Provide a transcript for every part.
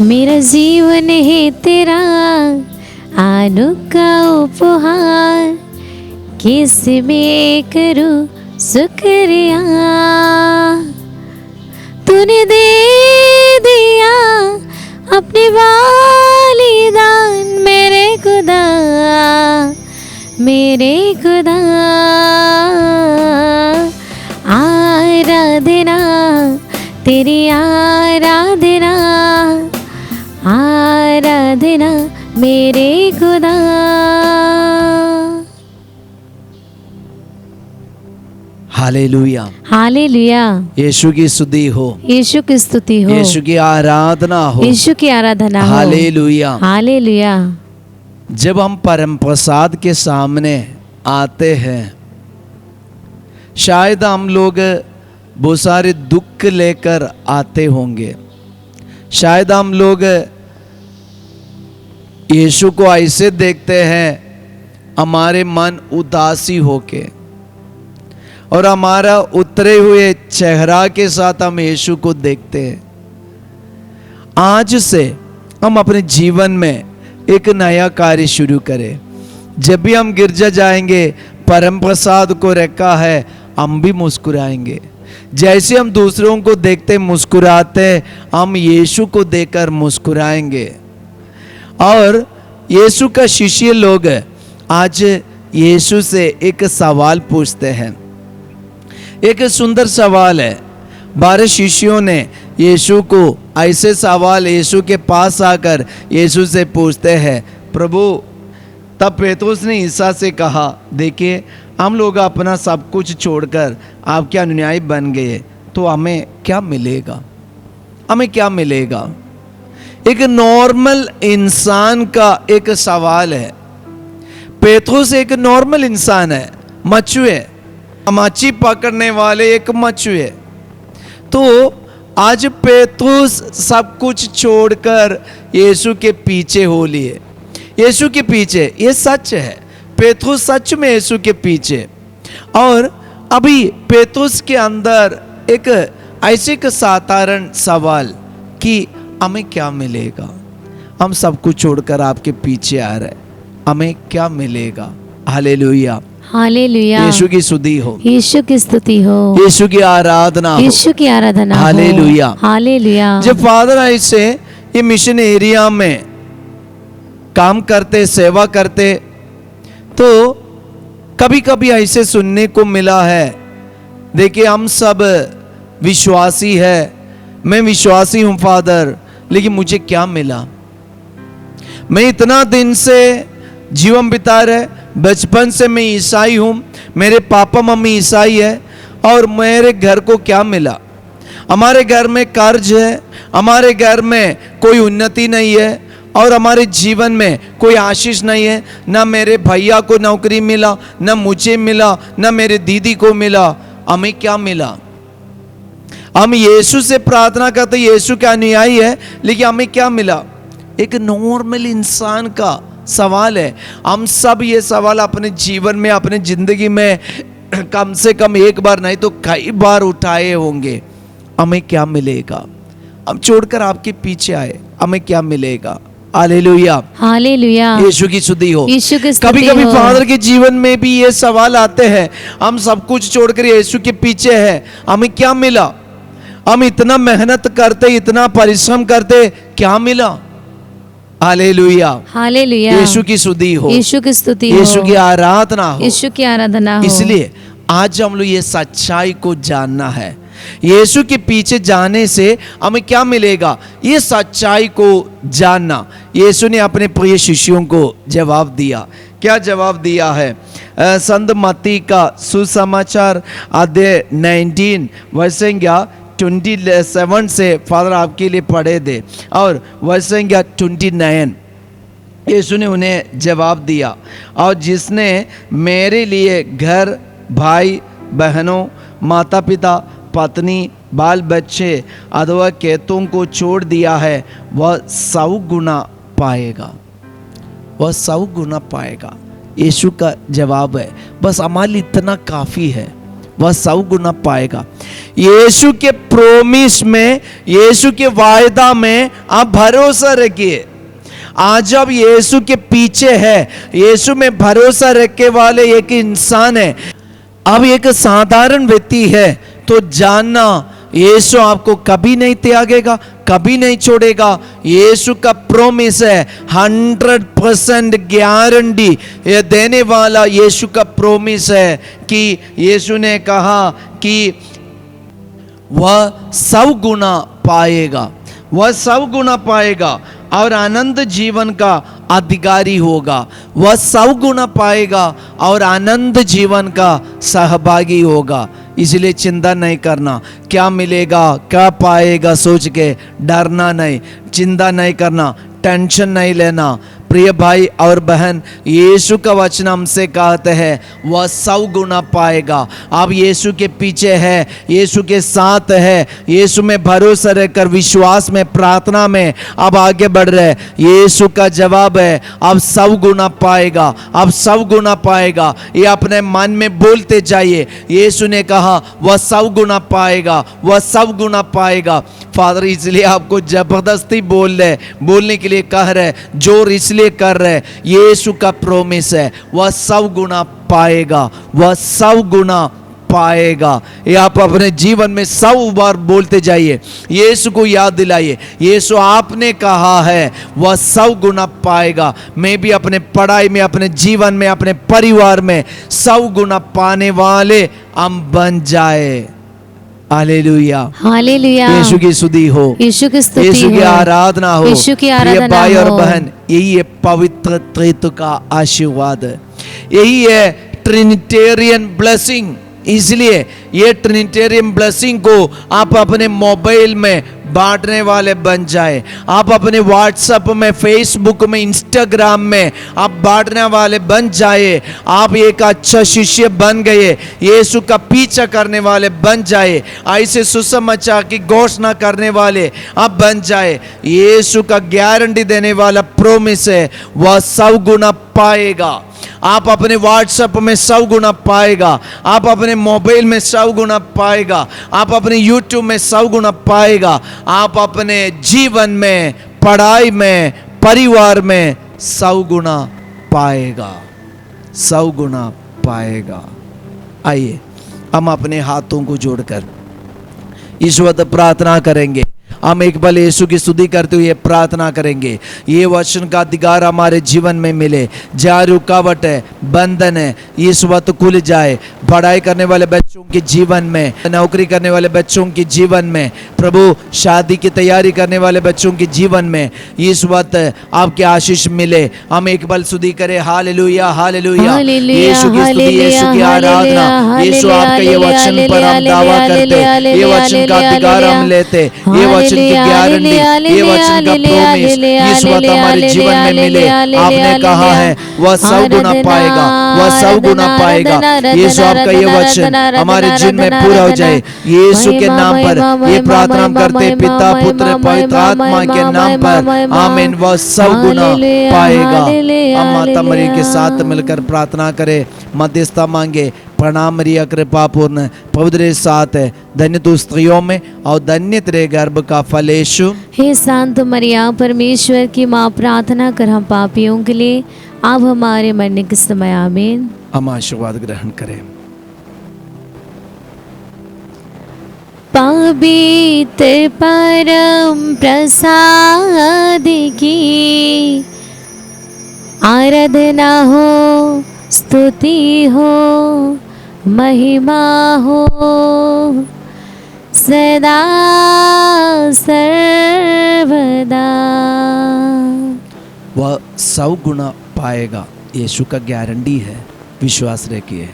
मेरा जीवन है तेरा अनोखा उपहार, किस में करूं शुक्रिया। तूने दे दिया अपने वालिदान मेरे खुदा, मेरे खुदा। आराधना तेरी आराधना, आराधना मेरे खुदा। Hallelujah, hallelujah. यीशु की स्तुति हो, यीशु की स्तुति हो, यीशु की आराधना हो, यीशु की आराधना हो। हालेलुया। हालेलुया। जब हम परम प्रसाद के सामने आते हैं, शायद हम लोग बहुत सारे दुख लेकर आते होंगे। शायद हम लोग यीशु को ऐसे देखते हैं, हमारे मन उदासी होके, और हमारा उतरे हुए चेहरा के साथ हम यीशु को देखते हैं। आज से हम अपने जीवन में एक नया कार्य शुरू करें। जब भी हम गिरजा जाएंगे, परम प्रसाद को रखा है, हम भी मुस्कुराएंगे। जैसे हम दूसरों को देखते मुस्कुराते, हम यीशु को देखकर मुस्कुराएंगे। और यीशु का शिष्य लोग आज यीशु से एक सवाल पूछते हैं। एक सुंदर सवाल है। 12 शिष्यों ने यीशु को ऐसे सवाल यीशु के पास आकर यीशु से पूछते हैं, प्रभु। तब पेतरुस ने ईसा से कहा, देखिए हम लोग अपना सब कुछ छोड़कर आपके अनुयायी बन गए, तो हमें क्या मिलेगा? हमें क्या मिलेगा? एक नॉर्मल इंसान का एक सवाल है। पेतरुस एक नॉर्मल इंसान है, मछुए, मच्छी पकड़ने वाले एक मछुए। तो आज पेतरुस सब कुछ छोड़कर यीशु के पीछे हो लिए। यीशु के पीछे, ये सच है। पेतरुस सच में यीशु के पीछे। और अभी पेतरुस के अंदर एक ऐसे एक साधारण सवाल कि हमें क्या मिलेगा? हम सब कुछ छोड़कर आपके पीछे आ रहे हैं, हमें क्या मिलेगा? Hallelujah, hallelujah. यीशु की स्तुति हो, यीशु की स्तुति हो, यीशु की आराधना हो, यीशु की आराधना हो। Hallelujah, hallelujah. जब फादर ऐसे ये मिशन एरिया में काम करते, सेवा करते, तो कभी कभी ऐसे सुनने को मिला है, देखिए हम सब विश्वासी है, मैं विश्वासी हूं फादर, लेकिन मुझे क्या मिला? मैं इतना दिन से जीवन बिता रहे, बचपन से मैं ईसाई हूं, मेरे पापा मम्मी ईसाई है, और मेरे घर को क्या मिला? हमारे घर में कर्ज है, हमारे घर में कोई उन्नति नहीं है, और हमारे जीवन में कोई आशीष नहीं है। ना मेरे भैया को नौकरी मिला, ना मुझे मिला, ना मेरे दीदी को मिला। हमें क्या मिला? हम यीशु से प्रार्थना करते, यीशु के अनुयायी है, लेकिन हमें क्या मिला? एक नॉर्मल इंसान का सवाल है। हम सब ये सवाल अपने जीवन में, अपने जिंदगी में कम से कम एक बार नहीं तो कई बार उठाए होंगे। हमें क्या मिलेगा? हम छोड़कर आपके पीछे आए, हमें क्या मिलेगा? Hallelujah, hallelujah. यीशु की स्तुति हो। यीशु की स्तुति कभी कभी हो। फादर के जीवन में भी ये सवाल आते हैं, हम सब कुछ छोड़कर यीशु के पीछे हैं, हमें क्या मिला? हम इतना मेहनत करते, इतना परिश्रम करते, क्या मिला? Hallelujah, hallelujah. यीशु की स्तुति हो, यीशु की स्तुति हो, यीशु की आराधना हो, यीशु की आराधना हो। इसलिए आज हम लोग ये सच्चाई को जानना है। यीशु के पीछे जाने से हमें क्या मिलेगा? ये सच्चाई को जानना। यीशु ने अपने प्रिय शिष्यों को जवाब दिया। क्या जवाब दिया है? संत मत्ती का सुसमाचार अध्याय 19 वर्ष 27 से फादर आपके लिए पढ़े दे, और वर्ष 29 यीशु ने उन्हें जवाब दिया, और जिसने मेरे लिए घर, भाई बहनों, माता पिता, पत्नी, बाल बच्चे अथवा खेतों को छोड़ दिया है, वह 100 गुना पाएगा। वह 100 गुना पाएगा। यीशु का जवाब है, बस हमारे लिए इतना काफ़ी है, वह 100 गुना पाएगा। यीशु के प्रोमिस में, यीशु के वायदा में आप भरोसा रखिए। आज अब यीशु के पीछे है, यीशु में भरोसा रखने वाले एक इंसान है, अब एक साधारण व्यक्ति है, तो जानना यीशु आपको कभी नहीं त्यागेगा, कभी नहीं छोड़ेगा। यीशु का प्रोमिस है, 100% गारंटी ये देने वाला यीशु का प्रोमिस है कि यीशु ने कहा कि वह 100 गुना पाएगा, वह 100 गुना पाएगा और आनंद जीवन का अधिकारी होगा। वह 100 गुना पाएगा और आनंद जीवन का सहभागी होगा। इसलिए चिंता नहीं करना, क्या मिलेगा, क्या पाएगा सोच के डरना नहीं, चिंता नहीं करना, टेंशन नहीं लेना। प्रिय भाई और बहन, यीशु का वचन हमसे कहते हैं वह 100 गुना पाएगा। आप यीशु के पीछे है, यीशु के साथ है, यीशु में भरोसा रहकर विश्वास में, प्रार्थना में अब आगे बढ़ रहे। यीशु का जवाब है अब 100 गुना पाएगा, अब 100 गुना पाएगा। ये अपने मन में बोलते जाइए। यीशु ने कहा वह 100 गुना पाएगा, वह 100 गुना पाएगा। फादर इसलिए आपको जबरदस्ती बोलने के लिए कह रहे, जोर इसलिए कर रहे, यीशु का प्रोमिस है वह 100 गुना पाएगा, वह 100 गुना पाएगा। ये आप अपने जीवन में 100 बार बोलते जाइए, यीशु को याद दिलाइए। यीशु आपने कहा है वह 100 गुना पाएगा। मैं भी अपने पढ़ाई में, अपने जीवन में, अपने परिवार में 100 गुना पाने वाले हम बन जाए। Hallelujah, hallelujah. यीशु की स्तुति हो, यीशु की स्तुति यीशु की हो, आराधना हो। यीशु की आराधना प्रिय भाई और हो। बहन, यही है पवित्र त्रित्व का आशीर्वाद, यही है ट्रिनिटेरियन ब्लेसिंग। इसलिए ये ट्रिनिटेरियन ब्लेसिंग को आप अपने मोबाइल में बांटने वाले बन जाए। आप अपने व्हाट्सएप में, फेसबुक में, इंस्टाग्राम में आप बांटने वाले बन जाए। आप एक अच्छा शिष्य बन गए, यीशु का पीछा करने वाले बन जाए, ऐसे सुसमाचार की घोषणा करने वाले आप बन जाए। यीशु का गारंटी देने वाला प्रोमिस है वह 100 गुना पाएगा। आप अपने व्हाट्सएप में 100 गुना पाएगा, आप अपने मोबाइल में 100 गुना पाएगा, आप अपने यूट्यूब में 100 गुना पाएगा, आप अपने जीवन में, पढ़ाई में, परिवार में 100 गुना पाएगा, 100 गुना पाएगा। आइए हम अपने हाथों को जोड़कर इस वक्त प्रार्थना करेंगे। हम एक बार यीशु की स्तुति करते हुए प्रार्थना करेंगे, ये वचन का अधिकार हमारे जीवन में मिले। जहाँ रुकावट है, बंधन है, इस वक्त खुल जाए। पढ़ाई करने वाले बच्चों के जीवन में, नौकरी करने वाले बच्चों के जीवन में, प्रभु शादी की तैयारी करने वाले बच्चों के जीवन में इस वक्त आपके आशीष मिले। हम एक बार स्तुति करें। हालेलुया, हालेलुया, यीशु की स्तुति, यीशु की आराधना। यीशु आपका ये वचन पर हम दावा करते, ये वचन का अधिकार हम लेते, ये वचन की गारंटी, ये वचन का प्रोमिस इस वक्त हमारे जीवन में मिले। आपने कहा है वह 100 गुना पाएगा, वह 100 गुना पाएगा। यीशु आपका ये वचन हमारे जीवन में पूरा हो जाए। यीशु के नाम पर ये प्रार्थना करते, पिता, पुत्र, पवित्र आत्मा के नाम पर आमीन। वह 100 गुना पाएगा। हम माता मरी के साथ मिलकर प्रार्थना करें, मध्यस्थता मांगे। प्रणाम मरिया, कृपा पूर्ण, पवित्र साथ है, धन्य तू स्त्रियों में और धन्य तेरे गर्भ का फल यीशु। हे शांत मरिया, परमेश्वर की माँ, प्रार्थना कर हम पापियों के लिए, अब हमारे मरने के समय आमीन। हम आशीर्वाद ग्रहण करें। पवित्र परम प्रसाद की आराधना हो, स्तुति हो, महिमा हो सदा सर्वदा। वह 100 गुना पाएगा। यीशु का गारंटी है, विश्वास रखिए।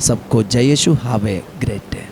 सबको जय Yeshu. Have a great day.